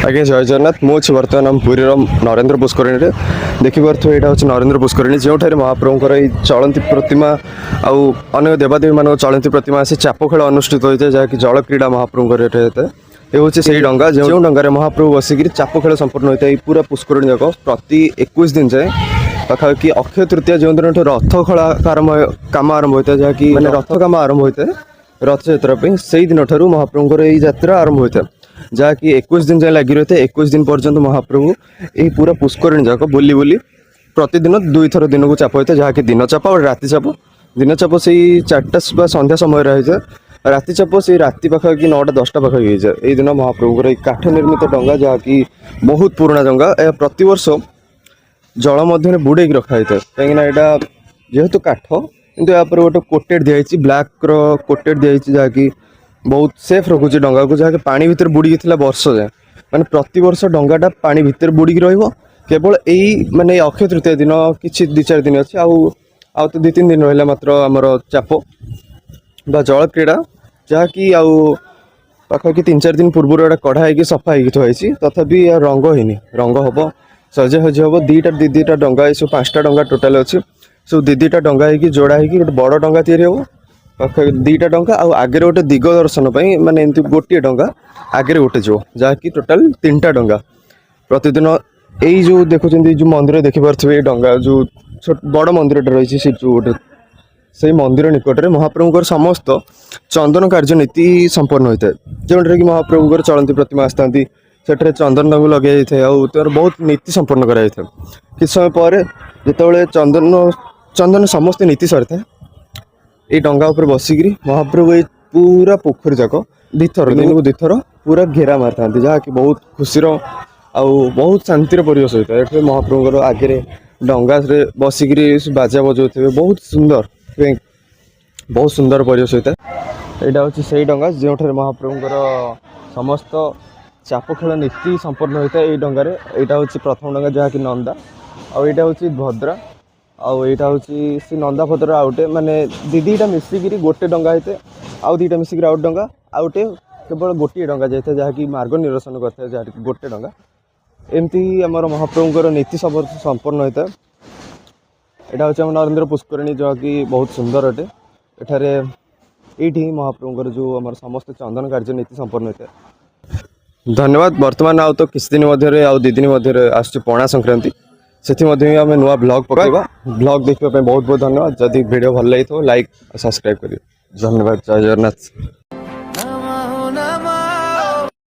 आज्ञा जय जगन्नाथ मुझे बर्तमान आम पुरी नरेंद्र पुष्करणी देखिपे यहाँ हूँ नरेंद्र पुष्करणी जो महाप्रभुर ये चलती प्रतिमा आउ अनेक देवादेवी मान चलती प्रतिमा आसी चाप खेल अनुष्ठित होता है जहाँकि जल क्रीड़ा महाप्रभुर ये हूँ से डंगा जो डंगार महाप्रभु बसिक चाप खेल संपूर्ण होता है पूरा पुष्करणी जाक प्रति 21 दिन जाए पाखापाखि अक्षय तृतीया जो दिन रथ खड़ा काम आरंभ होता है जहाँकि मैंने रथ काम आरंभ होता है रथ यात्रा से दिन ठार महाप्रभुर ये यात्रा आरंभ होता है जहाँकि 21 दिन जाए लगी रही है 21 दिन पर्यंत महाप्रभु यही पूरा पुष्करणी जाक बुली बुली प्रतिदिन 2 थर दिन को चाप होता है जहाँकि दिन चाप और राति चाप दिन चाप से 4टा संध्या समय रही है राति चाप से राति पाखापाखि 9टा 10टा पाखापाखि हो जाए यही दिन महाप्रभुर काठ निर्मित डंगा जहाँकि बहुत पुराना डंगा यह प्रतिवर्ष जल मध्य बुड़े रखाई था कहीं यहाँ जेहेतु काठ किंतु यहाँ गोटे कोटेड दिखाई ब्लैक कोटेड दिखाई जहाँकि बहुत सेफ रखुच्छे डंगा को जहाँकि पानी भितर बुड़ी थी वर्ष जाए माने प्रति वर्ष डंगाटा पानी भितर बुड़ी केवल यही माने अक्षय तृतीया दिन कि 2-4 दिन अच्छे आउ तो 2-3 दिन रहा मात्र आमर चाप बा जल क्रीड़ा जहाँकि पाखापाखि 3-4 दिन पूर्व एटा कढ़ा होगी सफा होगी थी तथापि रंग होनी रंग हम सजे हजे हम दीटा डंगा सब 5टा डंगा टोटाल अच्छे सब 2-2टा डंगा होगी जोड़ा होगी गोटे बड़ डंगा या पाखापाखि 2टा डंगा आगे गोटे दिग दर्शन माने एमती गोटे डंगा आगे गोटे जो जहाँकि टोटाल 3टा डंगा प्रतिदिन यही जो देखुं जो मंदिर देखिपे डंगा जो बड़ मंदिर रही है गोटे से मंदिर निकट में महाप्रभुर समस्त चंदन कार्यनीति संपन्न होता है जोटा कि महाप्रभुर चलती प्रतिमा आसता से चंदन को लगे तार बहुत नीति संपन्न कराई किस समय पर जिते चंदन समस्त नीति सरी था ये डंगा उपर बसिक महाप्रभु ये पूरा पोखरी जाक 2 थर दिन को 2 थर पूरा घेरा मारी था जहाँकि बहुत खुशी बहुत शांतिर परिवेश होता है ये महाप्रभुर आगे डंगा बसिक बाजा बजाऊ बहुत सुंदर परिवेश होता है यहाँ हूँ से डंगा जो महाप्रभुर समस्त चाप खेल नीति संपन्न होता है ये डंगार यहाँ हूँ प्रथम डंगा जहाँकि नंदा आईटा हूँ भद्रा आईटा हूँ से नंदा भद्र आउटे माने दीटा मिसिक गोटे डंगा होते आउ 2टा मिसिक आउट डंगा आउटे केवल गोटे डंगा जाए जहाँकि मार्ग निरसन करता है जहाँ गोटे डंगा एमती आमर महाप्रभुर नीति सब संपन्न होता है यहाँ हूँ नरेंद्र पुष्करणी जहाँकि बहुत सुंदर अटे एठारे ये महाप्रभुर जो आम समस्त चंदन कार्यनीति संपन्न होता है। धन्यवाद। वर्तमान आउ तो किस दिन मध्य आउ 2 दिन मध्य आस पणा संक्रांति से आम नुआ ब्लॉग पकड़ा ब्लॉग देखने बहुत बहुत धन्यवाद। जदि वीडियो भल लगी तो लाइक सब्सक्राइब करिए। धन्यवाद। जय जगन्नाथ।